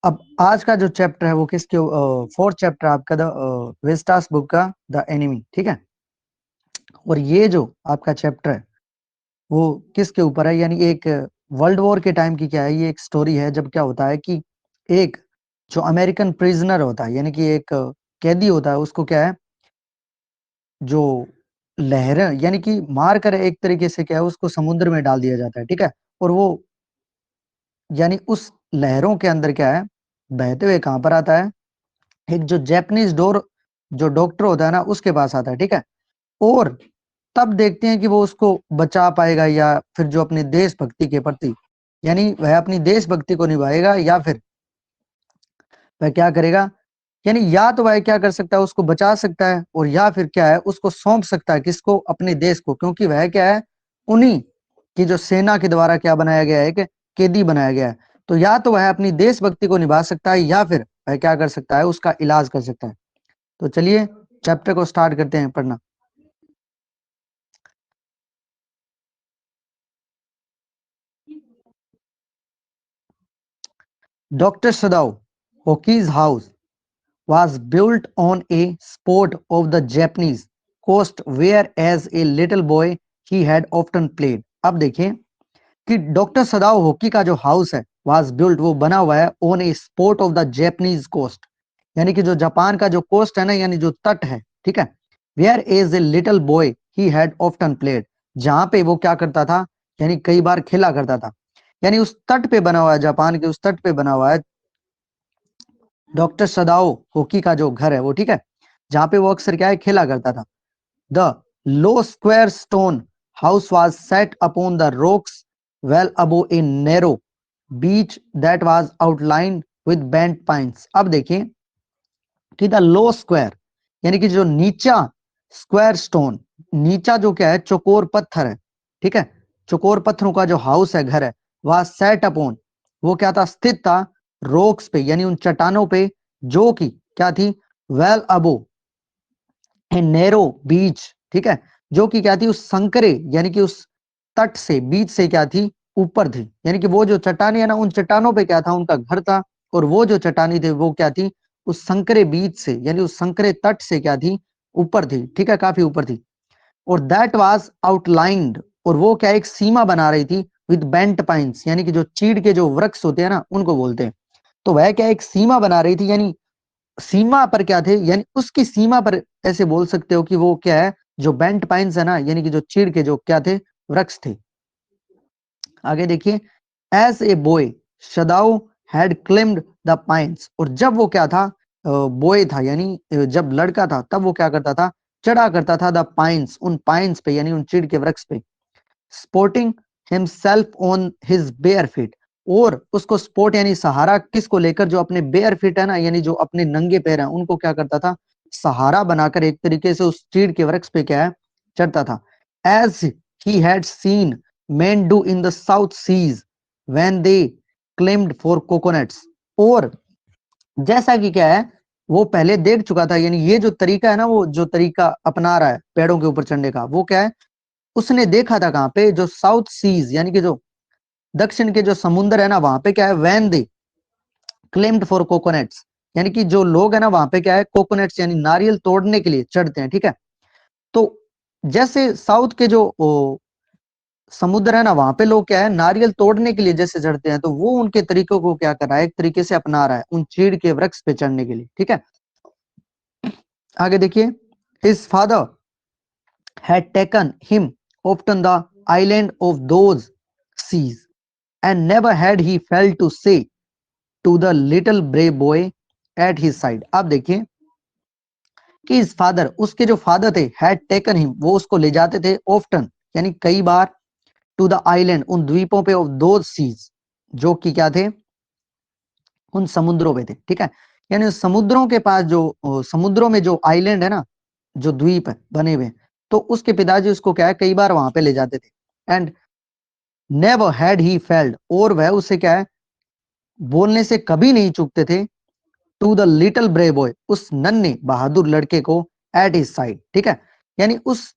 अब आज का जो चैप्टर है वो किसके, फोर्थ चैप्टर आपका द वेस्टास बुक का द एनिमी, ठीक है। और ये जो आपका चैप्टर है वो किसके ऊपर है, यानी एक वर्ल्ड वॉर के टाइम की क्या है, ये एक स्टोरी है जब क्या होता है कि एक जो अमेरिकन प्रिजनर होता है, यानी कि एक कैदी होता है, उसको क्या है जो लहर यानी कि मार कर एक तरीके से क्या है उसको समुद्र में डाल दिया जाता है, ठीक है। और वो यानी उस लहरों के अंदर क्या है बहते हुए कहां पर आता है, एक जो जैपनीज जो डॉक्टर होता है ना उसके पास आता है, ठीक है। और तब देखते हैं कि वो उसको बचा पाएगा या फिर जो अपने देशभक्ति के प्रति, यानी वह अपनी देशभक्ति को निभाएगा या फिर वह क्या करेगा, यानी या तो वह क्या कर सकता है उसको बचा सकता है और या फिर क्या है उसको सौंप सकता है किसको, अपने देश को, क्योंकि वह क्या है उन्हीं की जो सेना के द्वारा क्या बनाया गया है कि कैदी बनाया गया है। तो या तो वह अपनी देशभक्ति को निभा सकता है या फिर वह क्या कर सकता है उसका इलाज कर सकता है। तो चलिए चैप्टर को स्टार्ट करते हैं पढ़ना। Dr. Sadao Hoki's house was built on a spot of the Japanese coast where as a little boy he had often played। अब देखिए कि डॉक्टर सदाओ होकी का जो हाउस है वाज बिल्ट, वो बना हुआ है on a spot of the Japanese coast, यानी कि जो जापान का जो कोस्ट है ना, यानी जो तट है, ठीक है। Where as a little boy he had often played, जहां पे वो क्या करता था, यानी कई बार खेला करता था, यानी उस तट पे बना हुआ है, जापान के उस तट पे बना हुआ है डॉक्टर सदाओ होकी का जो घर है वो, ठीक है, जहां पे वो अक्सर क्या है खेला करता था। The low square stone house was set upon the rocks well above a narrow beach that was outlined with bent pines. अब देखिए कि द लो स्क्वायर यानी कि जो नीचा स्क्वायर स्टोन, नीचा जो क्या है चौकोर पत्थर है, ठीक है, चौकोर पत्थरों का जो हाउस है घर है, वह सेट अपॉन, वो क्या था स्थित था रॉक्स पे, यानी उन चट्टानों पे जो कि क्या थी वेल अबो ए नैरो बीच, ठीक है, जो कि क्या थी उस संकरे यानी कि उस तट से बीच से क्या थी ऊपर थी, यानी कि वो जो चट्टानी है ना उन चट्टानों पे क्या था उनका घर था, और वो जो चट्टानी थे वो क्या थी उस संकरे बीच से यानी उस संकरे तट से क्या थी ऊपर थी, ठीक है, काफी ऊपर थी। और दैट वाज आउटलाइंड, और वो क्या एक सीमा बना रही थी विद बेंट पाइन्स, यानी कि जो चीड़ के जो वृक्ष होते हैं ना उनको बोलते हैं। तो वह क्या एक सीमा बना रही थी, यानी सीमा पर क्या थे, यानी उसकी सीमा पर ऐसे बोल सकते हो कि वो क्या है जो बेंट पाइन्स है ना, यानी कि जो चीड़ के जो क्या थे वृक्ष थे। आगे देखिए as a boy Sadao had claimed the pines, और जब वो क्या था बॉय था, यानी जब लड़का था तब वो क्या करता था चढ़ा करता था द पाइन्स, उन पाइन्स पे यानी उन चीड़ के वृक्ष पे, sporting himself on his bare feet, और उसको स्पोर्ट यानी सहारा किसको लेकर, जो अपने बेयर फीट है ना, यानी जो अपने नंगे पैर हैं उनको क्या करता था सहारा बनाकर एक तरीके से उस चीड़ के वृक्ष पे क्या है चढ़ता था। As he had seen men do in the south seas when they claimed for coconuts, और जैसा कि क्या है वो पहले देख चुका था, यानी ये जो तरीका है ना वो जो तरीका अपना रहा है पेड़ों के ऊपर चढ़ने का, वो क्या है उसने देखा था कहां पे, जो साउथ सीज यानी कि जो दक्षिण के जो समुद्र है ना वहां पे क्या है when they claimed for coconuts, यानी कि जो लोग है ना वहां पे क्या है कोकोनट्स यानी नारियल तोड़ने के लिए चढ़ते हैं, ठीक है। तो जैसे साउथ के जो समुद्र है ना वहां पे लोग क्या है नारियल तोड़ने के लिए जैसे चढ़ते हैं, तो वो उनके तरीकों को क्या कर रहा है एक तरीके से अपना रहा है उन चीड़ के वृक्ष पे चढ़ने के लिए, ठीक है। आगे देखिए his father had taken him often the island of those seas, and never had he felt to say to the little brave boy at his side। अब देखिए कि his father उसके जो फादर थे had taken him वो उसको ले जाते थे often यानी कई बार टू द आइलैंड उन द्वीपों पे ऑफ दो सीज, जो कि क्या थे उन समुद्रों पे थे, ठीक है, यानी उस समुद्रों के पास जो समुद्रों में जो आइलैंड है ना जो द्वीप है बने हुए, तो उसके पिताजी उसको क्या है कई बार वहां पे ले जाते थे। And never had he failed, और वह उसे क्या है बोलने से कभी नहीं चूकते थे to the little brave boy उस नन्हे बहादुर लड़के को एट हिज साइड, ठीक है, यानी उस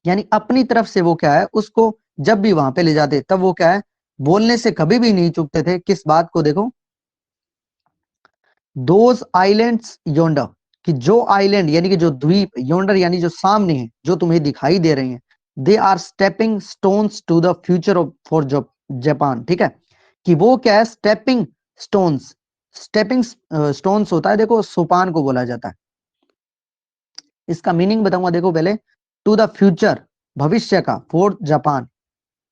यानी अपनी तरफ से वो क्या है उसको जब भी वहां पे ले जाते तब वो क्या है, बोलने से कभी भी नहीं चूकते थे। किस बात को? देखो, दोज आइलैंड्स योंडर, कि जो आइलैंड यानी कि जो द्वीप, योंडर यानी जो सामने है, जो तुम्हें दिखाई दे रहे हैं, they are stepping stones to the future of for Japan. ठीक है, कि वो क्या है, स्टेपिंग स्टोन्स। स्टेपिंग स्टोन्स होता है, देखो सोपान को बोला जाता है। इसका मीनिंग बताऊंगा, देखो पहले, टू द फ्यूचर, भविष्य का, फॉर जापान,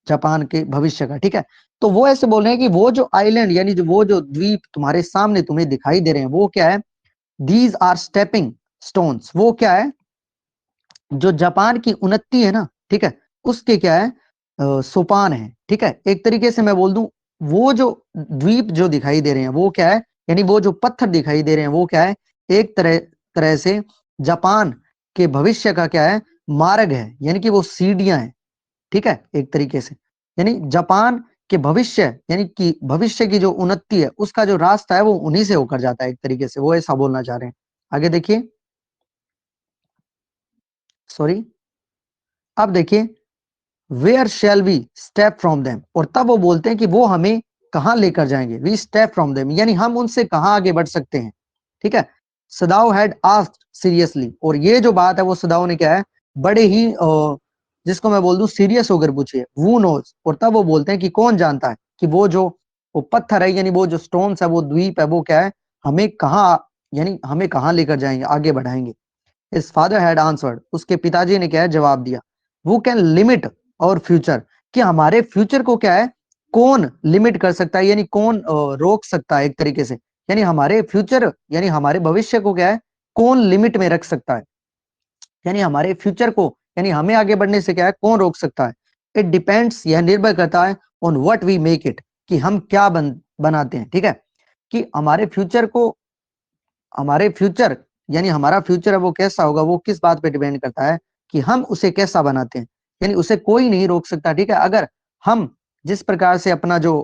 जापान के भविष्य का। ठीक है, तो वो ऐसे बोल रहे हैं कि वो जो आइलैंड यानी जो वो जो द्वीप तुम्हारे सामने तुम्हें दिखाई दे रहे हैं, वो क्या है, दीज आर स्टेपिंग स्टोन्स। वो क्या है, जो जापान की उन्नति है ना, ठीक है, उसके क्या है, सोपान है। ठीक है, एक तरीके से मैं बोल दूं, वो जो द्वीप जो दिखाई दे रहे हैं वो क्या है, यानी वो जो पत्थर दिखाई दे रहे हैं वो क्या है, एक तरह तरह से जापान के भविष्य का क्या है, मार्ग है, यानी कि वो सीढ़ियां हैं। ठीक है, एक तरीके से, यानी जापान के भविष्य, यानी कि भविष्य की जो उन्नति है उसका जो रास्ता है वो उन्हीं से होकर जाता है, एक तरीके से वो ऐसा बोलना चाह रहे हैं। आगे देखिए, सॉरी, अब देखिए, where shall we step from them, और तब वो बोलते हैं कि वो हमें कहां लेकर जाएंगे, वी स्टेप फ्रॉम देम, यानी हम उनसे कहां आगे बढ़ सकते हैं। ठीक है, सदाओ हैड आस्क्ड सीरियसली, और ये जो बात है वो सदाओ ने क्या है, बड़े ही जिसको मैं बोल दूं सीरियस होकर पूछी है, वो नोज, और तब वो बोलते हैं कि कौन जानता है कि वो जो वो पत्थर है, यानी वो जो स्टोन्स है, वो द्वीप है, वो क्या है, हमें कहाँ, यानी हमें कहाँ लेकर जाएंगे, आगे बढ़ाएंगे। His father had answered, उसके पिताजी ने क्या है, जवाब दिया, वो कैन लिमिट और फ्यूचर, कि हमारे फ्यूचर को क्या है, कौन लिमिट कर सकता है, यानी कौन रोक सकता है, एक तरीके से, यानी हमारे फ्यूचर यानी हमारे भविष्य को क्या है, कौन लिमिट में रख सकता है, यानी हमारे फ्यूचर को, यानी हमें आगे बढ़ने से क्या है, कौन रोक सकता है। इट डिपेंड्स, यह निर्भर करता है, on what we make it, कि हम क्या बनाते हैं। ठीक है, कि हमारे फ्यूचर को, हमारे फ्यूचर यानी हमारा फ्यूचर है वो कैसा होगा, वो किस बात पे डिपेंड करता है, कि हम उसे कैसा बनाते हैं, यानी उसे कोई नहीं रोक सकता। ठीक है, अगर हम जिस प्रकार से अपना जो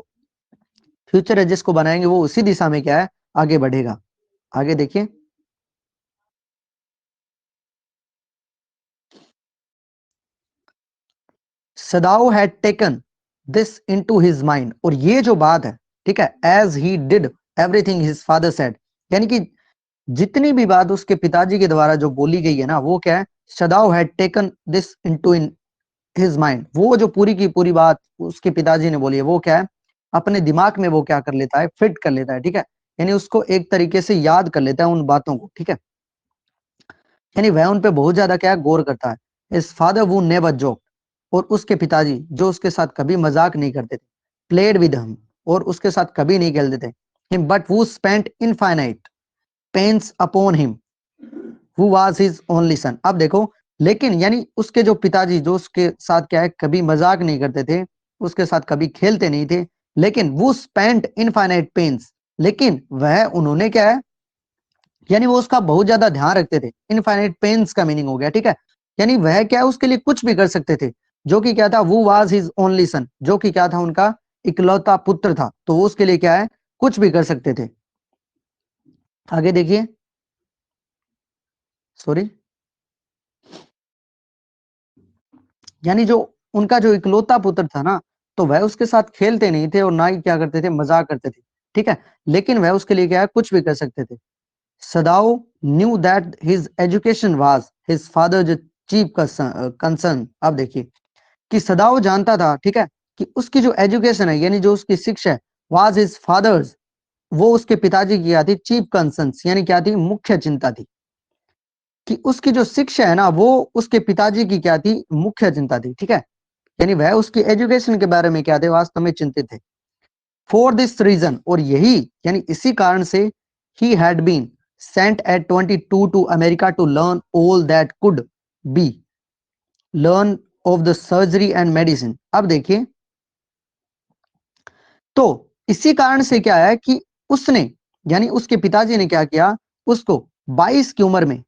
फ्यूचर है जिसको बनाएंगे, वो उसी दिशा में क्या है, आगे बढ़ेगा। आगे देखिए, Sadao had taken this into his mind, और ये जो बात है, ठीक है, as he did everything his father said, यानी कि जितनी भी बात उसके पिताजी के द्वारा जो बोली गई है ना, वो क्या है, Sadao had taken this into his mind, वो जो पूरी की पूरी बात उसके पिताजी ने बोली है, वो क्या है, अपने दिमाग में वो क्या कर लेता है, फिट कर लेता है। ठीक है, यानी उसको एक तरीके से याद कर लेता है उन बातों को। ठीक है, यानी वह उन पे बहुत ज्यादा क्या है, गौर करता है। इस फादर वो नेवर जोक, और उसके पिताजी जो उसके साथ कभी मजाक नहीं करते थे, प्लेड विद हिम, और उसके साथ कभी नहीं खेलते थे, हिम बट वो spent infinite pains upon him who was his only son. अब देखो, लेकिन यानी उसके जो पिताजी जो उसके साथ क्या है, कभी मजाक नहीं करते थे, उसके साथ कभी खेलते नहीं थे, लेकिन वो स्पेंट इनफाइनाइट पेन्स, लेकिन वह उन्होंने क्या है, यानी वो उसका बहुत ज्यादा ध्यान रखते थे। इनफाइनाइट पेन्स का मीनिंग हो गया, ठीक है, यानी वह क्या है, उसके लिए कुछ भी कर सकते थे, जो कि क्या था, वो वाज हिज ओनली सन, जो कि क्या था, उनका इकलौता पुत्र था, तो वो उसके लिए क्या है, कुछ भी कर सकते थे। आगे देखिए, सॉरी, यानी जो उनका जो इकलौता पुत्र था ना, तो वह उसके साथ खेलते नहीं थे और ना ही क्या करते थे, मजाक करते थे। ठीक है, लेकिन वह उसके लिए क्या है, कुछ भी कर सकते थे। Sadao knew that his education was his father chief concern. अब देखिए, कि सदाओ जानता था, ठीक है, कि उसकी जो एजुकेशन है, यानी जो उसकी शिक्षा है, वाज हिज फादर्स, वो उसके पिताजी की क्या थी, चीफ कंसर्न, यानी क्या थी, मुख्य चिंता थी, कि उसकी जो शिक्षा है ना, वो उसके पिताजी की क्या थी, मुख्य चिंता थी। ठीक है, यानी वह उसकी एजुकेशन के बारे में क्या थे, वास्तव में चिंतित थे। फॉर दिस रीजन, और यही यानी इसी कारण से, he had been sent at 22 to America to learn all that could be learn of the surgery and medicine. अब देखिए, तो इसी कारण से क्या है कि उसने, यानी उसके पिताजी ने क्या किया, उसको 22 की उम्र में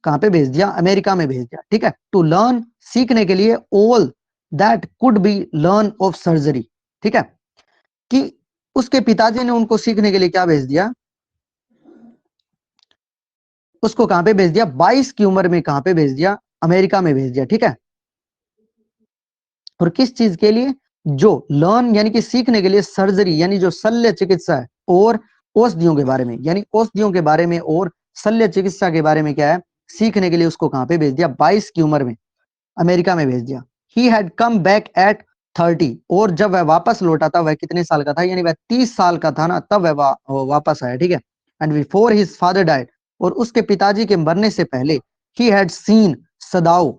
कहां पे भेज दिया, अमेरिका में भेज दिया। ठीक है, टू लर्न, सीखने के लिए, all that could be learn of surgery. ठीक है, कि उसके पिताजी ने उनको सीखने के लिए क्या भेज दिया, उसको कहां पे भेज दिया, 22 की उम्र में कहां पे भेज दिया, अमेरिका में भेज दिया। ठीक है, और किस चीज के लिए? जो लर्न यानी कि सीखने के लिए, सर्जरी यानी जो शल्य चिकित्सा है, और औषधियों के बारे में, यानी औषधियों के बारे में और शल्य चिकित्सा के बारे में क्या है, सीखने के लिए उसको कहां पे भेज दिया? 22 की उम्र में अमेरिका में भेज दिया। He had come back at 30, और जब वह वापस लौटा था वह कितने साल का था? यानी वह 30 साल का था ना, तब वह वापस आया, ठीक है। And before his father died, और उसके पिताजी के मरने से पहले, ही हैड सीन सदाओ,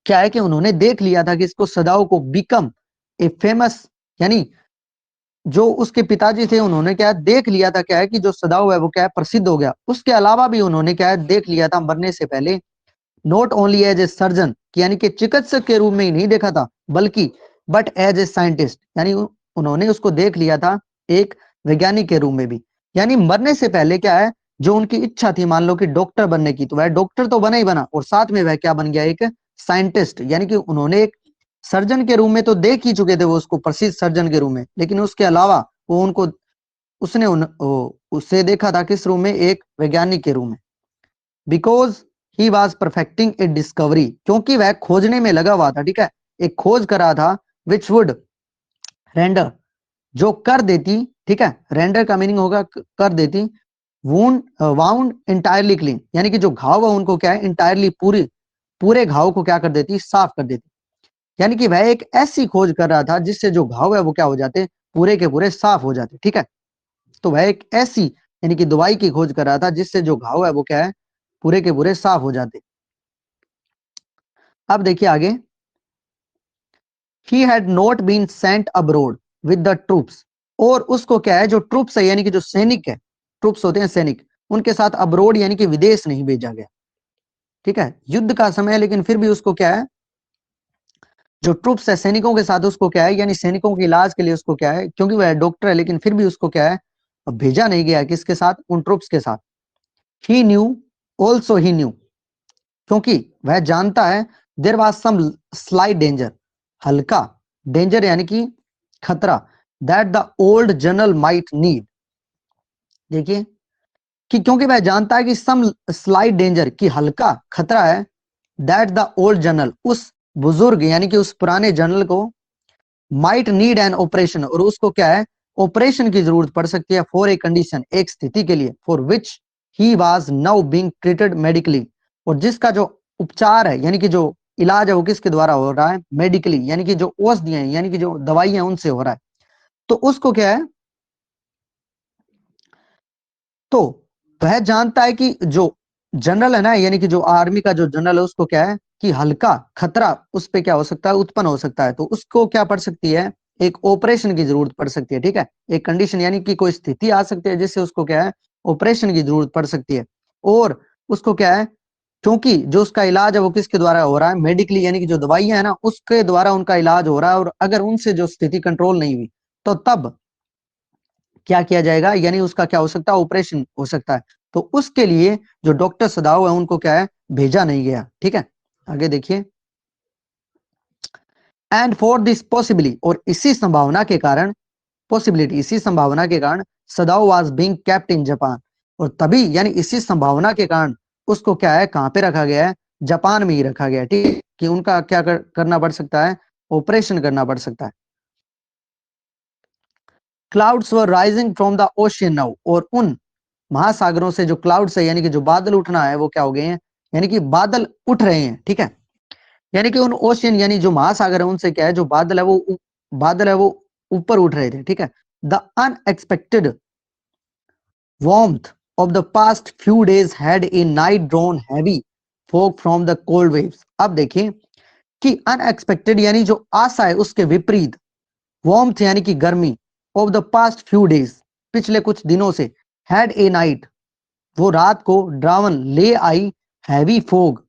क्या है कि उन्होंने देख लिया था कि इसको सदाओ को बिकम ए फेमस, यानी जो उसके पिताजी थे उन्होंने क्या है देख लिया था, क्या है कि जो सदाओ है वो क्या है प्रसिद्ध हो गया। उसके अलावा भी उन्होंने क्या है देख लिया था मरने से पहले, not only as a surgeon, यानी कि चिकित्सक के रूप में ही नहीं देखा था, बल्कि बट एज ए साइंटिस्ट, यानी उन्होंने उसको देख लिया था एक वैज्ञानिक के रूप में भी। यानी मरने से पहले क्या है, जो उनकी इच्छा थी मान लो कि डॉक्टर बनने की, तो वह डॉक्टर तो बना ही बना, और साथ में वह क्या बन गया? एक साइंटिस्ट, यानी कि उन्होंने एक सर्जन के रूप में तो देख ही चुके थे वो उसको प्रसिद्ध सर्जन के रूप में, लेकिन उसके अलावा वो उनको उसने उससे देखा था किस रूप में? एक वैज्ञानिक के रूप में। Because he was perfecting A discovery, क्योंकि वह खोजने में लगा हुआ था, ठीक है, एक खोज कर रहा था, विच वुड रेंडर, जो कर देती, ठीक है, रेंडर का मीनिंग होगा कर देती, वूंड वाउंड इंटायरली क्लीन, यानी कि जो घाव है उनको क्या है इंटायरली पूरे घाव को क्या कर देती? साफ कर देती। यानी कि वह एक ऐसी खोज कर रहा था जिससे जो घाव है वो क्या हो जाते? पूरे के पूरे साफ हो जाते, ठीक है। तो वह एक ऐसी यानी कि दवाई की खोज कर रहा था जिससे जो घाव है वो क्या है? पूरे के पूरे साफ हो जाते। अब देखिए आगे, he had not been sent abroad with the troops, और उसको क्या है जो ट्रूप्स है यानी कि जो सैनिक है, ट्रूप्स होते हैं सैनिक, उनके साथ अब्रोड यानी कि विदेश नहीं भेजा गया, ठीक है। युद्ध का समय है लेकिन फिर भी उसको क्या है, जो ट्रूप्स है सैनिकों के साथ उसको क्या है, यानी सैनिकों के इलाज के लिए उसको क्या है, क्योंकि वह डॉक्टर है लेकिन फिर भी उसको क्या है भेजा नहीं गया, किसके साथ? उन ट्रूप्स के साथ। He knew, also he knew, क्योंकि वह जानता है, there was some slight danger, हल्का डेंजर यानी कि खतरा, that the old general might need, देखिए कि क्योंकि वह जानता है कि सम स्लाइट डेंजर, की हल्का खतरा है, दैट द ओल्ड जनरल, उस बुजुर्ग यानी कि उस पुराने जनरल को, माइट नीड एन ऑपरेशन, और उसको क्या है ऑपरेशन की जरूरत पड़ सकती है, फॉर ए कंडीशन, एक स्थिति के लिए, for which he was now being treated medically, और जिसका जो उपचार है यानी कि जो इलाज है वो किसके द्वारा हो रहा है? मेडिकली, यानी कि जो औषधियां हैं यानी कि जो दवाइयां उनसे हो रहा है। तो उसको क्या है, तो वह जानता है कि जो जनरल है ना, यानी कि जो आर्मी का जो जनरल है उसको क्या है कि हल्का खतरा उस पे क्या हो सकता है? उत्पन्न हो सकता है। तो उसको क्या पड़ सकती है? एक ऑपरेशन की जरूरत पड़ सकती है, ठीक है, एक कंडीशन यानी कि कोई स्थिति आ सकती है जिससे उसको क्या है ऑपरेशन की जरूरत पड़ सकती है। और उसको क्या है, क्योंकि जो उसका इलाज है वो किसके द्वारा हो रहा है? मेडिकली, यानी कि जो दवाइयां है ना उसके द्वारा उनका इलाज हो रहा है, और अगर उनसे जो स्थिति कंट्रोल नहीं हुई तो तब क्या किया जाएगा? यानी उसका क्या हो सकता है? ऑपरेशन हो सकता है। तो उसके लिए जो डॉक्टर सदाव है उनको क्या है भेजा नहीं गया, ठीक है। आगे देखिए, एंड फॉर दिस पॉसिबिलिटी, और इसी संभावना के कारण, पॉसिबिलिटी इसी संभावना के कारण, सदाव was being kept in Japan, और तभी यानी इसी संभावना के कारण उसको क्या है कहां पे रखा गया है? जापान में ही रखा गया है, ठीक है, कि उनका क्या करना पड़ सकता है? ऑपरेशन करना पड़ सकता है। Clouds were rising from the ocean now, और उन महासागरों से जो क्लाउड्स है यानी कि जो बादल उठना है वो क्या हो गए हैं? यानी कि बादल उठ रहे हैं, ठीक है। यानी कि उन ओशियन यानी जो महासागर है उनसे क्या है जो बादल है वो ऊपर उठ रहे थे, ठीक है। The unexpected warmth of the past few days had a night drawn heavy fog from the cold waves। अब देखिए कि अनएक्सपेक्टेड यानी जो आशा है उसके विपरीत, warmth यानी कि गर्मी, of the past few days पिछले कुछ दिनों से, had a night वो रात को, ड्रावन ले आई, हैवी फोग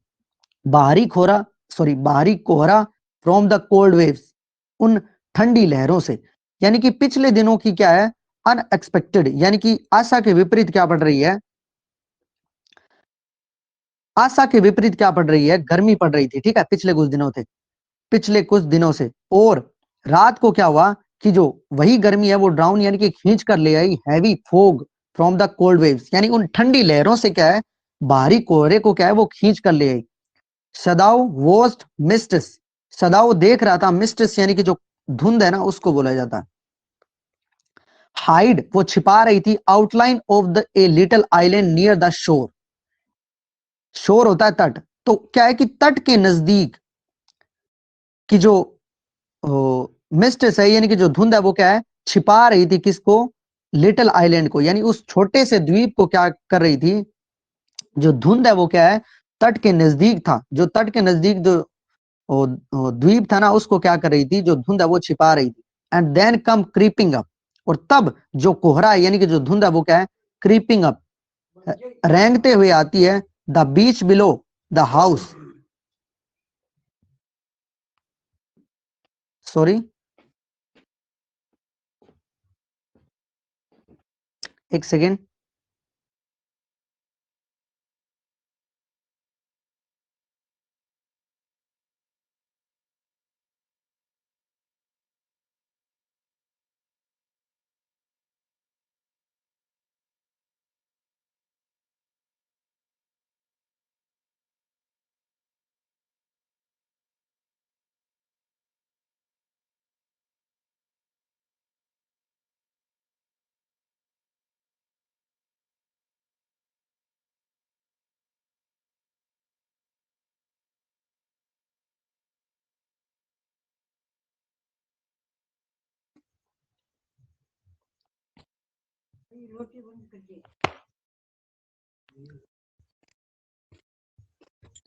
बाहरी कोहरा, फ्रॉम द कोल्ड वेव्स उन ठंडी लहरों से। यानी कि पिछले दिनों की क्या है अनएक्सपेक्टेड, यानी कि आशा के विपरीत क्या पड़ रही है? आशा के विपरीत क्या पड़ रही है? गर्मी पड़ रही थी, ठीक है, पिछले कुछ दिनों से। और रात को क्या हुआ कि जो वही गर्मी है वो ड्राउन यानी कि खींच कर ले आई, heavy fog from the cold waves, यानी उन ठंडी लहरों से क्या है बाहरी कोहरे को क्या है वो खींच कर ले आई। सदाउ वॉस्ट मिस्ट्स, सदा वो देख रहा था, मिस्ट्रेस यानी कि जो धुंध है ना उसको बोला जाता है। हाइड वो छिपा रही थी, outline of the a little island near the shore. शोर होता है तट, तो क्या है कि तट के नजदीक की जो मिस्ट्रेस है यानी कि जो धुंध है वो क्या है, छिपा रही थी किसको, लिटिल आइलैंड को, यानी उस छोटे से द्वीप को क्या कर रही थी, जो धुंध है वो क्या है, तट के नजदीक था, जो तट के नजदीक जो द्वीप था ना उसको क्या कर रही थी, जो धुंध है वो छिपा रही थी। And then come creeping up, और तब जो कोहरा है यानी कि जो धुंध है वो क्या है, क्रीपिंग अप, रेंगते हुए आती है, the beach below the house, sorry एक सेकेंड।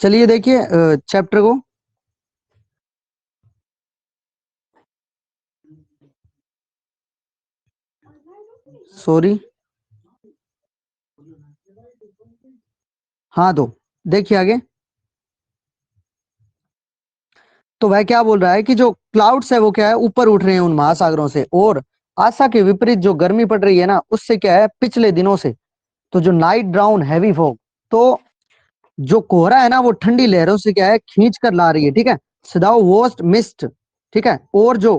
चलिए देखिए चैप्टर को, सॉरी, हाँ तो देखिए आगे। तो वह क्या बोल रहा है कि जो क्लाउड्स है वो क्या है, ऊपर उठ रहे हैं उन महासागरों से, और आशा के विपरीत जो गर्मी पड़ रही है ना उससे क्या है, पिछले दिनों से, तो जो नाइट ड्राउन हैवी फॉग, तो जो कोहरा है ना वो ठंडी लहरों से क्या है, खींच कर ला रही है, ठीक है, सदाओ वोस्ट मिस्ट, ठीक है, और जो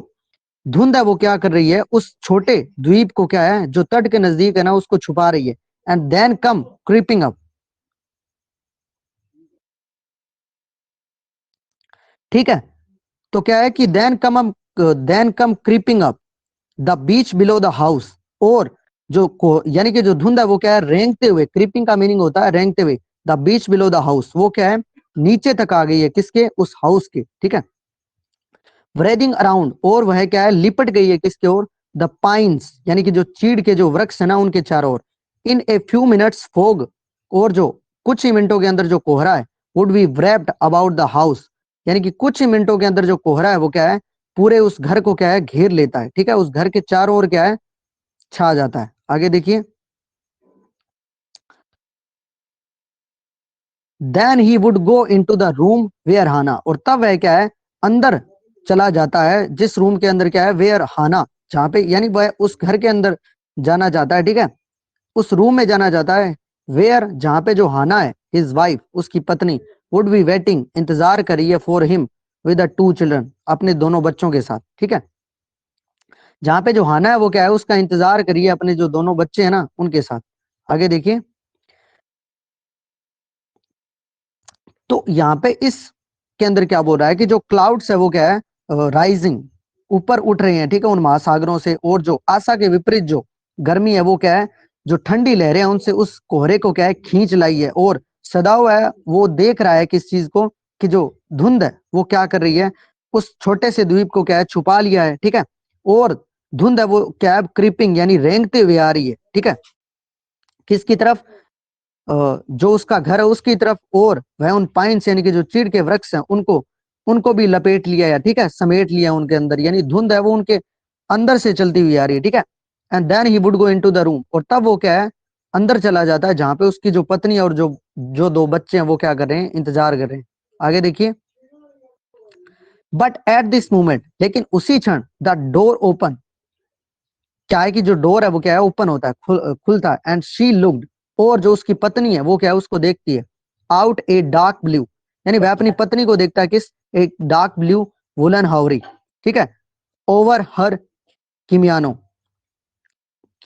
धुंध है वो क्या कर रही है, उस छोटे द्वीप को क्या है, जो तट के नजदीक है ना उसको छुपा रही है। And then come creeping up, ठीक है, तो क्या है कि then come creeping up the beach below the house, और जो यानी कि जो धुंध है वो क्या है, रेंगते हुए, क्रीपिंग का मीनिंग होता है रेंगते हुए, the beach below the house, वो क्या है, नीचे तक आ गई है, किसके, उस हाउस के, ठीक है, व्रेदिंग अराउंड, और वह क्या है, लिपट गई है किसके ओर, द पाइन्स यानी कि जो चीड़ के जो वृक्ष है ना उनके चारों ओर, इन ए फ्यू मिनट्स फोग, और जो कुछ ही मिनटों के अंदर जो कोहरा है, would be wrapped about the house, यानी कि कुछ ही मिनटों के अंदर जो कोहरा है वो क्या है, पूरे उस घर को क्या है, घेर लेता है, ठीक है, उस घर के चारों ओर क्या है, छा जाता है। आगे देखिए, then he would go into the room where Hana, और तब वह क्या है, अंदर चला जाता है, जिस रूम के अंदर क्या है, वेयर हाना, जहां पे यानी वह उस घर के अंदर जाना चाहता है, ठीक है, उस रूम में जाना चाहता है, वेयर जहां पे जो हाना है, हिज वाइफ उसकी पत्नी, वुड बी वेटिंग इंतजार करिए, for him with the two children अपने दोनों बच्चों के साथ, ठीक है, जहां पे जो हाना है वो क्या है, उसका इंतजार करिए अपने जो दोनों बच्चे हैं ना उनके साथ। आगे देखिए, तो यहाँ पे इस के अंदर क्या बोल रहा है कि जो क्लाउड्स है वो क्या है, राइजिंग, ऊपर उठ रहे हैं, ठीक है, उन महासागरों से, और जो आशा के विपरीत जो गर्मी है वो क्या है, जो ठंडी लहरें हैं उनसे उस कोहरे को क्या है, खींच लाई है, और सदा हुआ है वो देख रहा है किस चीज को, कि जो धुंध है वो क्या कर रही है, उस छोटे से द्वीप को क्या है, छुपा लिया है, ठीक है, और धुंध है वो क्या है, क्रीपिंग यानी रेंगते हुए आ रही है, ठीक है, किसकी तरफ, जो उसका घर है उसकी तरफ, और वह उन पाइन्स यानी कि जो चीड़ के वृक्ष हैं उनको उनको भी लपेट लिया है, ठीक है, समेट लिया उनके अंदर, यानी धुंध है वो उनके अंदर से चलती हुई आ रही है, ठीक है। And then he would go into the room, और तब वो क्या है, अंदर चला जाता है, जहां पे उसकी जो पत्नी और जो जो दो बच्चे हैं वो क्या कर रहे हैं, इंतजार कर रहे हैं। आगे देखिए, बट एट दिस मोमेंट, लेकिन उसी क्षण, द डोर ओपन, क्या है कि जो डोर है वो क्या है, ओपन होता है, खुलता है, एंड शी लुक्ड, और जो उसकी पत्नी है वो क्या है, उसको देखती है, आउट ए डार्क ब्लू, यानी वह अपनी पत्नी को देखता है, किस, एक डार्क ब्लू वुलन हावरी, ठीक है, ओवर हर किमियानो,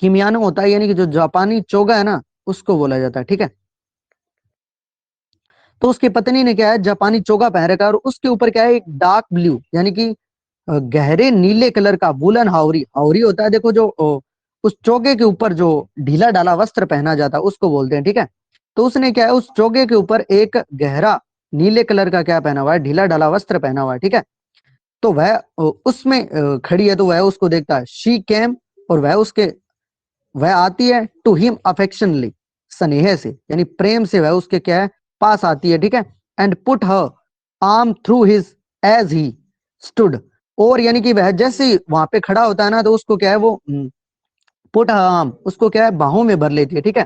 किमियानो होता है यानी कि जो जापानी चोगा है ना उसको बोला जाता है, ठीक है, तो उसकी पत्नी ने क्या है जापानी चोगा पहन रखा है और उसके ऊपर क्या है एक डार्क ब्लू यानी कि गहरे नीले कलर का वुलन हावरी, हावरी होता है देखो जो उस चोगे के ऊपर जो ढीला ढाला वस्त्र पहना जाता है उसको बोलते हैं, ठीक है। तो उसने क्या है उस चोगे के ऊपर एक गहरा नीले कलर का क्या पहना हुआ है, ढीला ढाला वस्त्र पहना हुआ है, ठीक है। तो वह उसमें खड़ी है, तो वह उसको देखता है, शी केम, और वह आती है टू हिम अफेक्शनली, स्नेह से यानी प्रेम से वह उसके क्या है पास आती है, ठीक है। And put her arm through his as he stood, और यानी कि वह जैसे ही वहां पे खड़ा होता है ना तो उसको क्या है वो पुट हर आर्म, उसको क्या है बाहों में भर लेती है, ठीक है।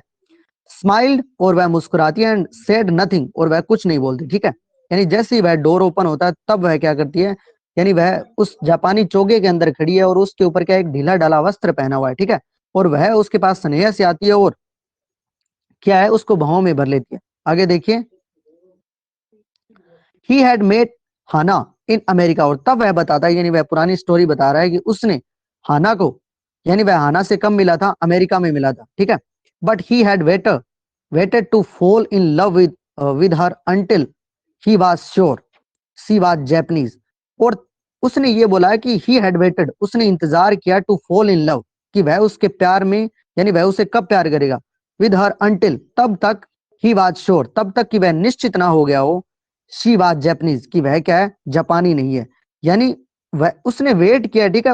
स्माइल्ड, और वह मुस्कुराती है, एंड सेड नथिंग, और वह कुछ नहीं बोलती, ठीक है। यानी जैसे ही वह डोर ओपन होता है तब वह क्या करती है, यानी वह उस जापानी चोगे के अंदर खड़ी है और उसके ऊपर क्या एक ढीला ढाला वस्त्र पहना हुआ है, ठीक है। और वह उसके पास स्नेह से आती है और क्या है उसको बाहों में भर लेती है। आगे देखिए, he had met Hana in America, और तब वह बताता है, यानी वह पुरानी स्टोरी बता रहा है कि उसने हाना को, यानी वह हाना से कब मिला था, अमेरिका में मिला था, ठीक है। But he had waited to fall in love with her until he was sure she was Japanese, और उसने ये बोला है कि ही हैड वेटेड, उसने इंतजार किया टू फॉल इन लव, कि वह उसके प्यार में, यानी वह उसे कब प्यार करेगा, विद हर अंटिल, तब तक, ही वाज श्योर, तब तक कि वह निश्चित ना हो गया हो, शी वाज जैपनीज, कि वह क्या है जापानी नहीं है। यानी वह उसने वेट किया, ठीक है,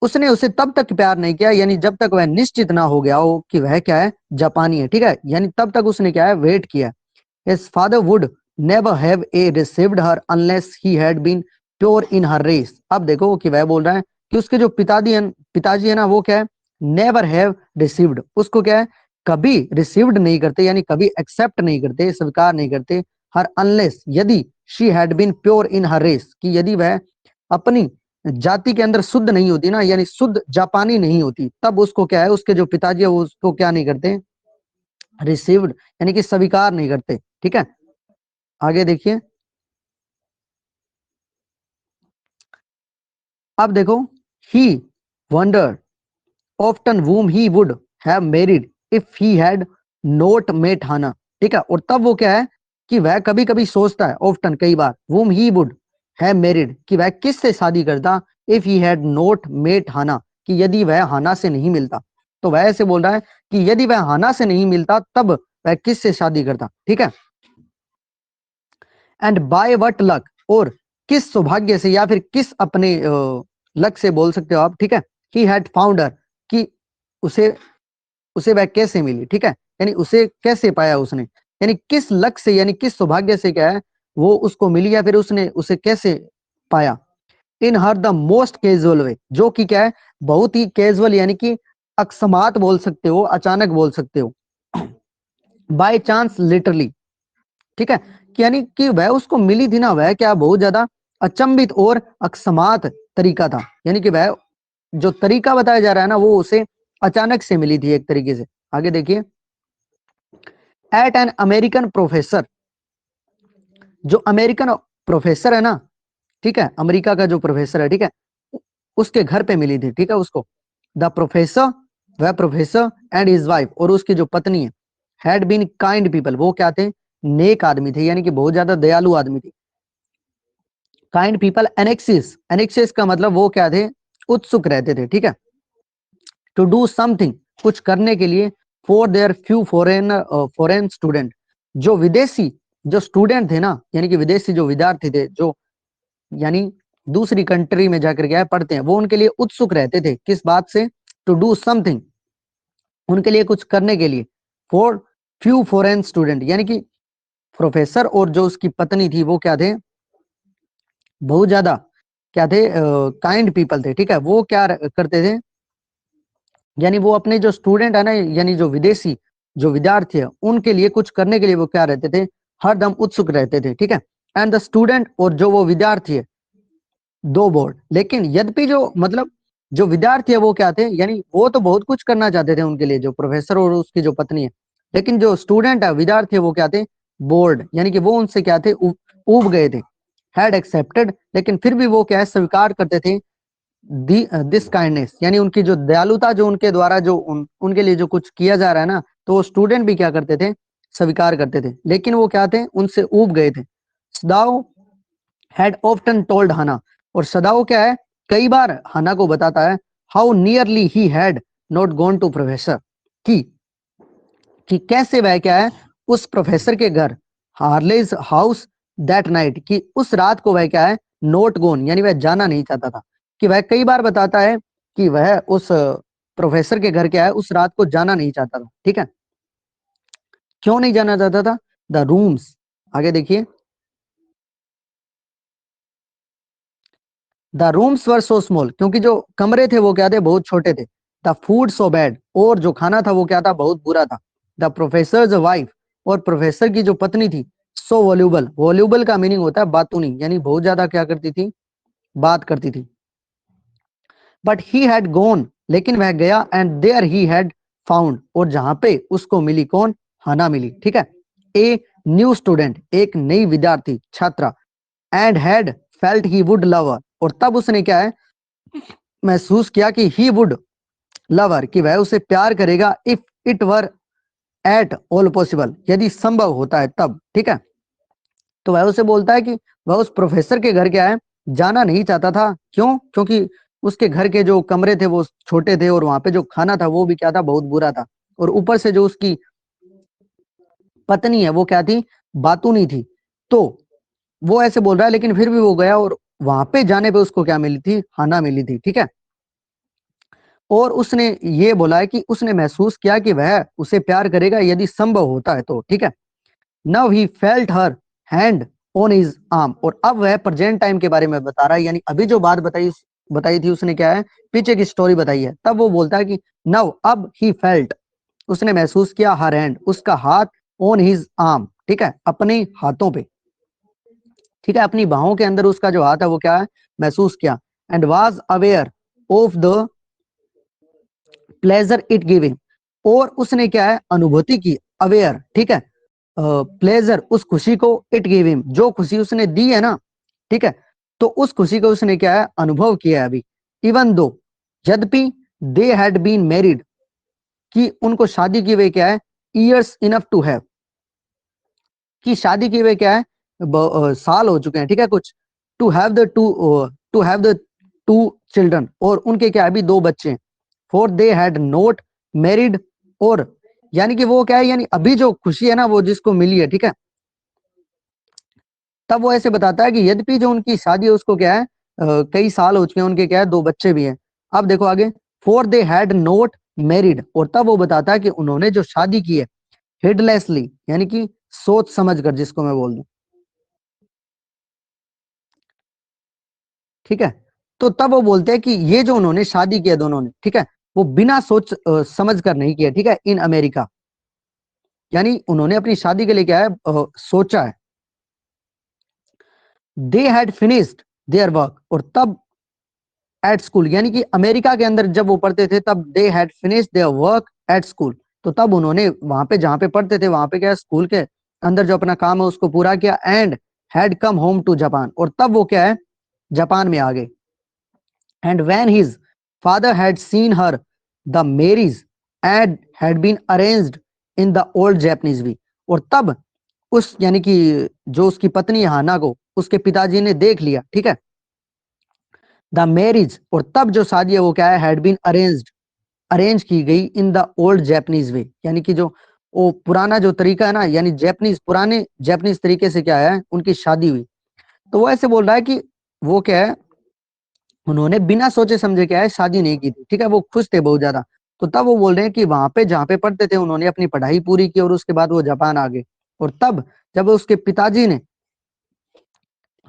उसने उसे तब तक प्यार नहीं किया, यानी जब तक वह निश्चित ना हो गया हो कि वह क्या है जापानी है, ठीक है। यानी तब तक उसने क्या है वेट किया। His father would never have a received her unless he had been pure in her race। अब देखो कि वह बोल रहा है कि उसके जो पिताजी है ना वो क्या है नेवर हैव रिसीव्ड, उसको क्या है कभी रिसीव्ड नहीं करते, यानी कभी एक्सेप्ट नहीं करते, स्वीकार नहीं करते, हर अनलेस, यदि she had been pure in her race, कि यदि वह अपनी जाति के अंदर शुद्ध नहीं होती ना, यानी शुद्ध जापानी नहीं होती, तब उसको क्या है उसके जो पिताजी है वो उसको क्या नहीं करते, रिसीव्ड यानी कि स्वीकार नहीं करते, ठीक है। आगे देखिए, अब देखो, he wonder often whom he would have married if he had not met Hannah, ठीक है। और तब वो क्या है कि वह कभी कभी सोचता है, ऑफ्टन कई बार, whom he would have married, कि वह किससे शादी करता, if he had not met Hannah, कि यदि वह हाना से नहीं मिलता। तो वह ऐसे बोल रहा है कि यदि वह हाना से नहीं मिलता तब वह किससे शादी करता, ठीक है। एंड बाय वट लक, और किस सौभाग्य से या फिर किस अपने लक से बोल सकते हो आप, ठीक है। ही हैड फाउंड हर, कि उसे उसे वह कैसे मिली, ठीक है, यानी उसे कैसे पाया उसने, यानी किस लक से, यानी किस सौभाग्य से क्या है वो उसको मिली, या फिर उसने उसे कैसे पाया। इन हर द मोस्ट कैजुअल वे, जो कि क्या है बहुत ही कैजुअल, यानी कि अकस्मात बोल सकते हो, अचानक बोल सकते हो, बाय चांस लिटरली, ठीक है। यानी कि वह उसको मिली थी ना, वह क्या बहुत ज्यादा अचंभित और अकस्मात तरीका था, यानी कि वह जो तरीका बताया जा रहा है ना वो उसे अचानक से मिली थी एक तरीके से। आगे देखिए, एट एन अमेरिकन प्रोफेसर, जो अमेरिकन प्रोफेसर है ना, ठीक है, अमेरिका का जो प्रोफेसर है, ठीक है, उसके घर पे मिली थी, ठीक है उसको। द प्रोफेसर, वह प्रोफेसर एंड हिज वाइफ, और उसकी जो पत्नी है, हैड बीन काइंड पीपल, वो क्या थे नेक आदमी थे, यानी कि बहुत ज्यादा दयालु आदमी थे। काइंड पीपल, एनेक्सिस, एनेक्सिस का मतलब वो क्या थे उत्सुक रहते थे, ठीक है। टू डू समथिंग, कुछ करने के लिए, for their few foreign student, जो विदेशी जो स्टूडेंट थे ना, यानी कि विदेशी जो विद्यार्थी थे, जो यानी दूसरी कंट्री में जाकर क्या है पढ़ते हैं, वो उनके लिए उत्सुक रहते थे किस बात से, टू डू समथिंग, उनके लिए कुछ करने के लिए, फॉर फ्यू फॉरेन स्टूडेंट, यानी कि प्रोफेसर और जो उसकी पत्नी थी वो क्या थे बहुत ज्यादा क्या थे काइंड पीपल थे, ठीक है। वो क्या करते थे, यानी वो अपने जो स्टूडेंट है ना, यानी जो विदेशी जो विद्यार्थी है उनके लिए कुछ करने के लिए वो क्या रहते थे हरदम उत्सुक रहते थे, ठीक है। एंड द स्टूडेंट, और जो वो विद्यार्थी है, दो बोर्ड, लेकिन यद्यपि जो मतलब जो विद्यार्थी है वो क्या थे, यानी वो तो बहुत कुछ करना चाहते थे उनके लिए, जो प्रोफेसर और उसकी जो पत्नी है, लेकिन जो स्टूडेंट है विद्यार्थी है वो क्या थे बोर्ड, यानी कि वो उनसे क्या थे ऊब गए थे। हैड एक्सेप्टेड, लेकिन फिर भी वो क्या है स्वीकार करते थे दिस काइंडनेस, यानी उनकी जो दयालुता, जो उनके द्वारा जो उनके लिए जो कुछ किया जा रहा है ना, तो वो स्टूडेंट भी क्या करते थे स्वीकार करते थे, लेकिन वो क्या थे, उनसे ऊब गए थे। सदाओ हैड ऑफ्टन टोल्ड हना, और सदाओ क्या है, कई बार हना को बताता है, how nearly he had not gone to professor, कि कैसे वह क्या है, उस प्रोफेसर के घर, हार्लेज हाउस दैट नाइट, कि उस रात को वह क्या है, नोट गोन, यानी वह जाना नहीं चाहता था। कि वह कई बार बताता है कि वह उस प्रोफेसर के घर क्या है, उस रात को जाना नहीं चाहता था। ठीक है, क्यों नहीं जाना चाहता था? द रूम्स, आगे देखिए, the rooms were so small, क्योंकि जो कमरे थे वो क्या थे, बहुत छोटे थे। द फूड सो बैड, और जो खाना था वो क्या था, बहुत बुरा था। द प्रोफेसर वाइफ, और प्रोफेसर की जो पत्नी थी, सो वॉल्यूबल, वॉल्यूबल का मीनिंग होता है बातूनी, यानी बहुत ज्यादा क्या करती थी, बात करती थी। बट ही हैड गॉन, लेकिन वह गया, and there he had found, और जहां पे उसको मिली कौन, हना मिली। ठीक है, ए न्यू स्टूडेंट, एक नई विद्यार्थी छात्रा, and had felt he would love हर, और तब उसने क्या है, महसूस किया कि ही वुड लव हर, कि वह उसे प्यार करेगा, if it were at all possible, यदि संभव होता है तब। ठीक है, तो वह उसे बोलता है कि वह उस प्रोफेसर के घर क्या है, जाना नहीं चाहता था। क्यों? क्योंकि उसके घर के जो कमरे थे वो छोटे थे, और वहां पे जो खाना था वो भी क्या था, बहुत बुरा था, और ऊपर से जो उसकी पत्नी है वो क्या थी, बातूनी थी। तो वो ऐसे बोल रहा है, लेकिन फिर भी वो गया, और वहां पे जाने पे उसको क्या मिली थी, हना मिली थी। ठीक है, और उसने ये बोला है कि उसने महसूस किया कि वह उसे प्यार करेगा यदि संभव होता है तो। ठीक है, now he felt her hand on his arm, और अब वह प्रेजेंट टाइम के बारे में बता रहा है, यानी अभी जो बात बताई बताई थी उसने क्या है, पीछे की स्टोरी बताई है। तब वो बोलता है कि नाउ अब ही फेल्ट, उसने महसूस किया, हर हैंड, उसका हाथ, ऑन हिज आर्म, ठीक है, अपने हाथों पे, ठीक है, अपनी बाहों के अंदर उसका जो हाथ है वो क्या है, महसूस किया। And was aware of the pleasure it giving, और उसने क्या है, अनुभूति की, अवेयर, ठीक है, प्लेजर, उस खुशी को, इट गिव हिम, जो खुशी उसने दी है ना, ठीक है, तो उस खुशी को उसने क्या है, अनुभव किया है अभी। इवन दो, यद्यपि, दे हैड बीन मैरिड, कि उनको शादी की हुए क्या है, ईयर्स इनफ टू हैव, कि शादी किए हुए क्या है, साल हो चुके हैं, ठीक है, कुछ, to have the to have the two children, और उनके क्या है, अभी दो बच्चे हैं। For they had not married, और यानी कि वो क्या है, यानी अभी जो खुशी है ना वो जिसको मिली है, ठीक है, तब वो ऐसे बताता है कि यद्यपि जो उनकी शादी है उसको क्या है, कई साल हो चुके हैं, उनके क्या है, दो बच्चे भी हैं। अब देखो आगे, for they had not married, और तब वो बताता है कि उन्होंने जो शादी की है, हेडलेसली, यानी कि सोच समझ कर, जिसको मैं बोल दूं। ठीक है, तो तब वो बोलते हैं कि ये जो उन्होंने शादी किया दोनों ने, ठीक है, वो बिना सोच समझ कर नहीं किया, ठीक है, इन अमेरिका, यानी उन्होंने अपनी शादी के लिए क्या है, सोचा है। They had finished their work, और तब एट स्कूल, यानी कि अमेरिका के अंदर जब वो पढ़ते थे तब they had finished their work at school, तो तब उन्होंने वहां पे जहां पे पढ़ते थे वहां पे क्या है, स्कूल के अंदर जो अपना काम है उसको पूरा किया। And had come home to Japan, और तब वो क्या है, जापान में आ गए। And when his father had seen her, the marriage and had been arranged in the old Japanese way, और तब उस, यानी कि जो उसकी पत्नी हाना को उसके पिताजी ने देख लिया, ठीक है, द मैरिज, और तब जो शादी है वो क्या है, हैड बीन अरेंज्ड, अरेंज की गई इन द ओल्ड जैपनीज वे, यानी कि जो वो पुराना जो तरीका है ना, यानी जैपनीज, पुराने जैपनीज तरीके से क्या है, उनकी शादी हुई। तो वो ऐसे बोल रहा है कि वो क्या है, उन्होंने बिना सोचे समझे क्या है, शादी नहीं की थी, ठीक है, वो खुश थे बहुत ज्यादा। तो तब वो बोल रहे हैं कि वहां पे जहाँ पे पढ़ते थे उन्होंने अपनी पढ़ाई पूरी की, और उसके बाद वो जापान आ गए। और तब जब उसके पिताजी ने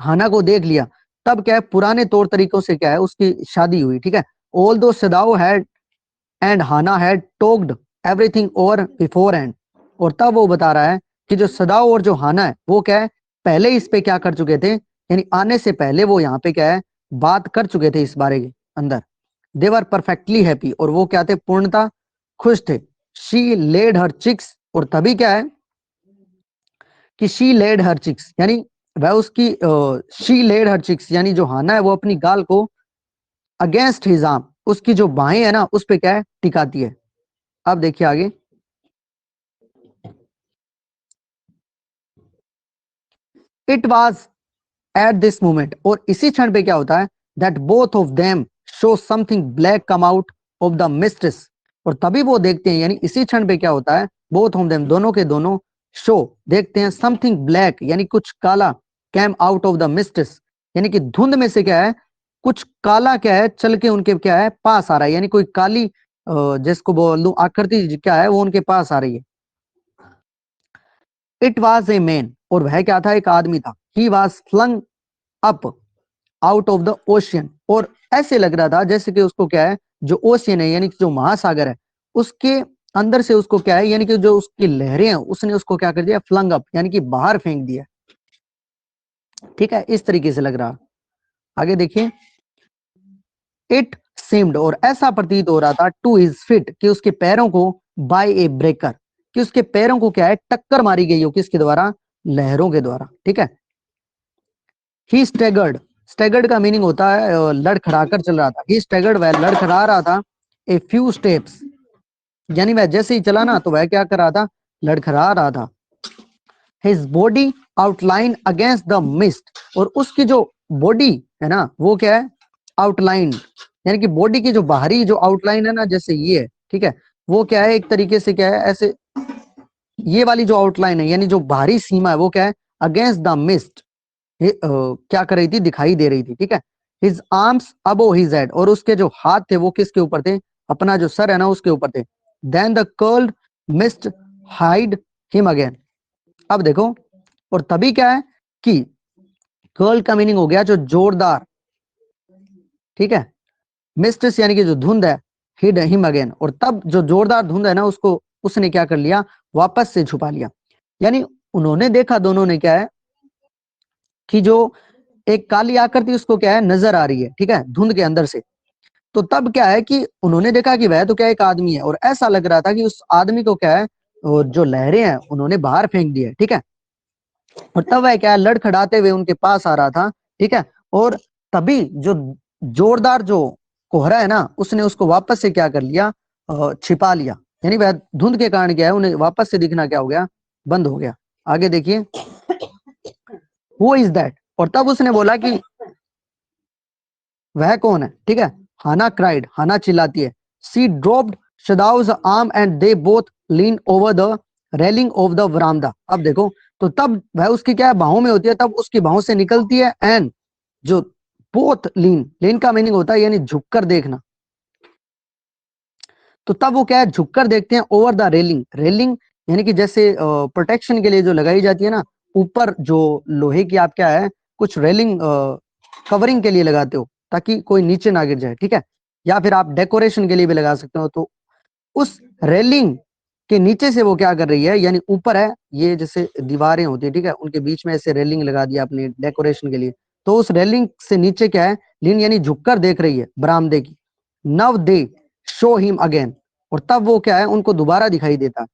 हाना को देख लिया, तब क्या है, पुराने तौर तरीकों से क्या है, उसकी शादी हुई। ठीक है, although Sadao had and Hana had talked everything over before and, और तब वो बता रहा है कि जो सदाओ और जो हाना है वो क्या है, पहले इस पे क्या कर चुके थे, यानी आने से पहले वो यहाँ पे क्या है, बात कर चुके थे इस बारे के अंदर। दे वर परफेक्टली हैप्पी, और वो क्या थे, पूर्णता खुश थे। शी लेड हर चिक्स, और तभी क्या है कि शी लेड हर चिक्स, यानी वह उसकी शी लेड हर चिक्स, यानी जो हाना है वो अपनी गाल को अगेंस्ट हिज आर्म, उसकी जो बाहें है ना उस पे क्या है, टिकाती है। अब देखिए आगे, it was at this moment, और इसी क्षण पे क्या होता है, that both of them show something black come out of the mistress, और तभी वो देखते हैं, यानी इसी क्षण पे क्या होता है, बोथ ऑफ देम दोनों के दोनों शो देखते हैं समथिंग ब्लैक यानी कुछ काला, came out of the mistress यानी कि धुंध में से क्या है, कुछ काला क्या है चल के उनके क्या है पास आ रहा है, यानी कोई काली जिसको बोल दूं आकृति क्या है वो उनके पास आ रही है। इट वॉज ए मैन, और वह क्या था, एक आदमी था। He was flung up out of the ocean, और ऐसे लग रहा था जैसे कि उसको क्या है, जो ओशियन है यानी कि जो महासागर है उसके अंदर से उसको क्या है, यानी कि जो उसकी लहरें हैं उसने उसको क्या कर दिया, फ्लंग अप यानी कि बाहर फेंक दिया। ठीक है, इस तरीके से लग रहा। आगे देखिए, इट सीम्ड, और ऐसा प्रतीत हो रहा था, टू हिज फिट कि उसके पैरों को, बाय ए ब्रेकर कि उसके पैरों को क्या है टक्कर मारी गई हो, किसके द्वारा, लहरों के द्वारा। ठीक है, ही स्टेगर्ड, स्टेगर्ड का मीनिंग होता है लड़खड़ाकर चल रहा था। ही स्टेगर्ड, वह लड़खड़ा रहा था, ए फ्यू स्टेप्स यानी वह जैसे ही चला ना तो वह क्या कर रहा था, लड़खड़ा रहा था। His body outline against the mist, और उसकी जो बॉडी है ना वो क्या है, आउटलाइन यानी कि बॉडी की जो बाहरी जो आउटलाइन है ना, जैसे ये है, ठीक है, वो क्या है एक तरीके से क्या है ऐसे, ये वाली जो आउटलाइन है यानी जो बाहरी सीमा है वो क्या है, अगेंस्ट द मिस्ट क्या कर रही थी, दिखाई दे रही थी। ठीक है, हिज आर्म्स अबो हिज हेड, और उसके जो हाथ थे वो किसके ऊपर थे, अपना जो सर है ना उसके ऊपर थे। Then the curled mist hide him again, अब देखो, और तभी क्या है कि कर्ल का मीनिंग हो गया जो जोरदार, ठीक है, मिस्ट्रेस यानी कि जो धुंध है, हिड हिम अगेन, और तब जो जोरदार धुंध है ना उसको उसने क्या कर लिया, वापस से छुपा लिया। यानी उन्होंने देखा, दोनों ने क्या है कि जो एक काली आकृति उसको क्या है नजर आ रही है, ठीक है, धुंध के अंदर से। तो तब क्या है कि उन्होंने देखा कि वह तो क्या एक आदमी है, और ऐसा लग रहा था कि उस आदमी को क्या है, और जो लहरें हैं उन्होंने बाहर फेंक दी है। ठीक है, और तब वह क्या है लड़खड़ाते हुए उनके पास आ रहा था। ठीक है, और तभी जो जोरदार जो कोहरा है ना उसने उसको वापस से क्या कर लिया, छिपा लिया, यानी वह धुंध के कारण क्या है उन्हें वापस से दिखना क्या हो गया, बंद हो गया। आगे देखिए, हु इज दैट, और तब उसने बोला कि वह कौन है। ठीक है, हाना क्राइड, हाना चिल्लाती है। She dropped Sadao's arm and they both lean over the railing of the veranda, अब देखो, तो तब वह उसकी क्या है बाहों में होती है, तब उसकी बाहों से निकलती है, एंड जो बोथ लीन, लीन का मीनिंग होता है यानी झुककर देखना, तो तब वो क्या है झुककर देखते हैं ओवर द रेलिंग, रेलिंग यानी कि जैसे प्रोटेक्शन के लिए जो लगाई जाती है ना, ऊपर जो लोहे की आप क्या है कुछ रेलिंग कवरिंग के लिए लगाते हो ताकि कोई नीचे ना गिर जाए। ठीक है, या फिर आप डेकोरेशन के लिए भी लगा सकते हो। तो उस रेलिंग के नीचे से वो क्या कर रही है, यानी ऊपर है ये जैसे दीवारें होती है, ठीक है, उनके बीच में ऐसे रेलिंग लगा दिया आपने डेकोरेशन के लिए, तो उस रेलिंग से नीचे क्या है, लीन यानी झुककर देख रही है बरामदे की। नव दे शो हिम अगेन, और तब वो क्या है उनको दोबारा दिखाई देता।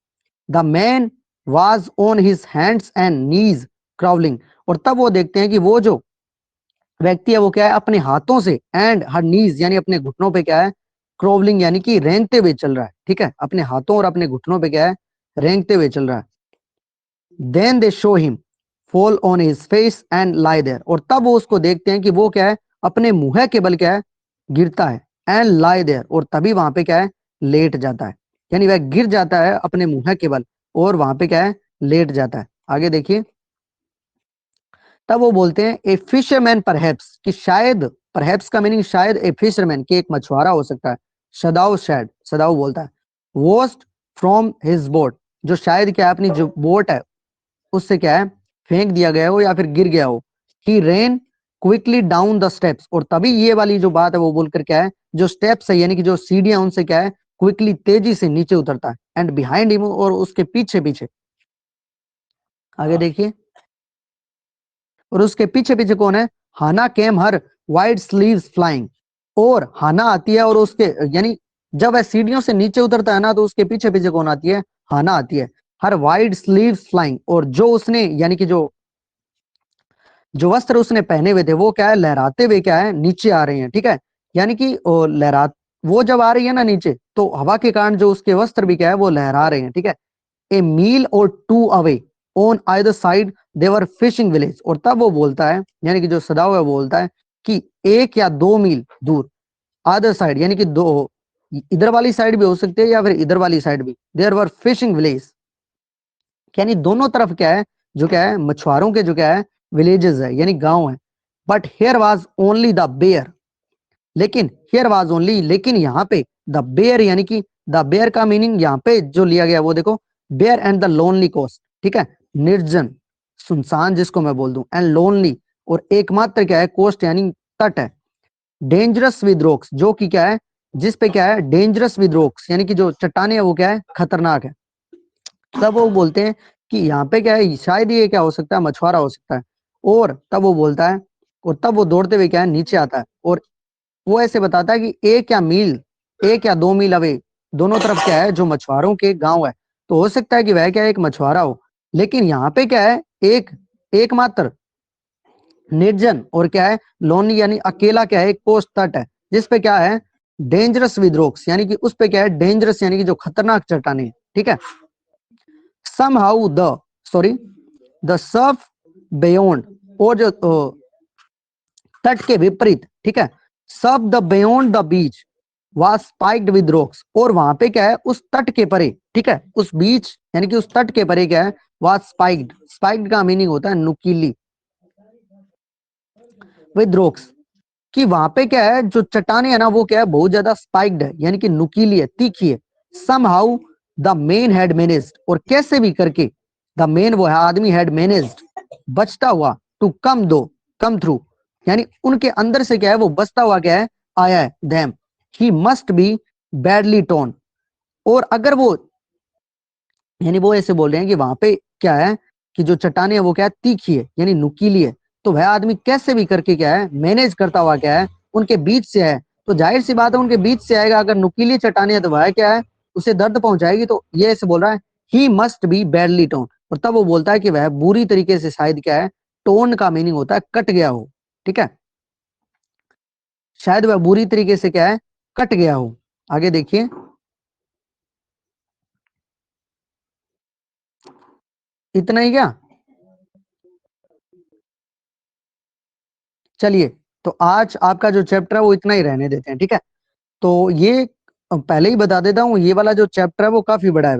The man was on his hands and knees crawling, और तब वो देखते हैं कि वो जो व्यक्ति है वो क्या है अपने हाथों से, एंड हर नीज यानी अपने घुटनों पे क्या है, क्रोवलिंग यानी कि रेंगते हुए चल रहा है। ठीक है, अपने हाथों और अपने घुटनों पे क्या है, रेंगते हुए चल रहा है। Then they show him fall on his face and lie there, और तब वो उसको देखते हैं कि वो क्या है अपने मुंह के बल क्या है गिरता है, एंड लाई देयर, और तभी वहां पे क्या है लेट जाता है, यानी वह गिर जाता है अपने मुंह के बल और वहां पे क्या है लेट जाता है। आगे देखिए, तब वो बोलते हैं ए फिशरमैन परहैप्स, कि शायद, परहैप्स का मीनिंग शायद, ए फिशरमैन कि एक मछुआरा हो सकता है। सदाउ शैड, सदाउ बोलता है वॉस्ट फ्रॉम हिज बोट, जो शायद क्या है अपनी जो बोट है उससे क्या है फेंक दिया गया हो या फिर गिर गया हो। He ran quickly down the steps, और तभी ये वाली जो बात है वो बोलकर क्या है जो स्टेप्स है यानी कि जो सीढ़ियां उनसे क्या है क्विकली तेजी से नीचे उतरता है। एंड बिहाइंड हिम, और उसके पीछे पीछे, आगे देखिए, और उसके पीछे पीछे कौन है, हाना केम हर वाइड स्लीव्स फ्लाइंग, और हाना आती है और उसके यानी जब वह सीढ़ियों से नीचे उतरता है ना तो उसके पीछे पीछे कौन आती है, हाना आती है। हर वाइड स्लीव्स फ्लाइंग, और जो उसने यानी कि जो जो वस्त्र उसने पहने हुए थे वो क्या है लहराते हुए क्या है नीचे आ रहे हैं। ठीक है, यानी कि लहरा, वो जब आ रही है ना नीचे तो हवा के कारण जो उसके वस्त्र भी क्या है वो लहरा रहे हैं। ठीक है, a mile or two away, on either side there were fishing village. और तब वो बोलता है, यानी कि जो सदाव है बोलता है कि 1 या 2 मील दूर, अदर साइड यानी कि दो, इधर वाली साइड भी हो सकती है या फिर इधर वाली साइड भी, देयर वर फिशिंग विलेज, यानी दोनों तरफ क्या है, जो क्या है मछुआरों के जो क्या है विलेजेस है यानी गांव है। But here was only the bare, लेकिन हियर वाज ओनली, लेकिन यहाँ पे द बेयर, यानी कि द बेयर का मीनिंग यहाँ पे जो लिया गया वो देखो, bare and the lonely coast, ठीक है, निर्जन सुनसान जिसको मैं बोल दूं, एंड लोनली, और एकमात्र क्या है कोस्ट यानी तट है, डेंजरस विद रॉक्स, जो कि क्या है जिस पे क्या है डेंजरस विद रॉक्स, यानी कि जो चट्टाने है वो क्या है खतरनाक है। तब वो बोलते हैं कि यहाँ पे क्या है शायद ये क्या हो सकता है मछुआरा हो सकता है। और तब वो बोलता है, और तब वो दौड़ते हुए क्या है नीचे आता है, और वो ऐसे बताता है कि 1 या 2 मील अवे दोनों तरफ क्या है जो मछुआरों के गांव है। तो हो सकता है कि वह क्या है एक मछुआरा हो, लेकिन यहाँ पे क्या है एक एकमात्र निर्जन और क्या है लोनली यानी अकेला क्या है एक पोस्ट तट है, जिस पे क्या है डेंजरस विद रॉक्स, यानी कि उस पे क्या है डेंजरस यानी कि जो खतरनाक चट्टाने, ठीक है। somehow the sorry the surf beyond, और जो तट के विपरीत, ठीक है, सब the beyond the beach was spiked with rocks, और वहां पे क्या है उस तट के परे, ठीक है, उस बीच यानी कि उस तट के परे क्या है वाज स्पाइक्ड, स्पाइक्ड का मीनिंग होता है नुकीली, विद रॉक्स, कि वहां पे क्या है जो चट्टाने है ना वो क्या है बहुत ज्यादा स्पाइक्ड है यानी कि नुकीली है तीखी है। Somehow the main had managed, और कैसे भी करके द मेन वो है आदमी हैड मैनेज्ड बचता हुआ टू कम थ्रू, यानी उनके अंदर से क्या है वो बचता हुआ क्या है आया है them, he must be badly tone, और अगर वो यानी वो ऐसे बोल रहे हैं कि वहां पे क्या है कि जो चट्टाने है वो क्या है तीखी है यानी नुकीली है, तो वह आदमी कैसे भी करके क्या है मैनेज करता हुआ क्या है उनके बीच से है। तो जाहिर सी बात है उनके बीच से आएगा, अगर नुकीली चट्टाने है तो वह क्या है उसे दर्द पहुंचाएगी, तो ये ऐसे बोल रहा है he must be badly tone, और तब वो बोलता है कि वह बुरी तरीके से शायद क्या है, टोन का मीनिंग होता है कट गया हो, ठीक है, शायद वह बुरी तरीके से क्या है कट गया हो। आगे देखिए, इतना ही क्या, चलिए, तो आज आपका जो चैप्टर है वो इतना ही रहने देते हैं, ठीक है। तो ये पहले ही बता देता हूँ, ये वाला जो चैप्टर है वो काफी बड़ा है।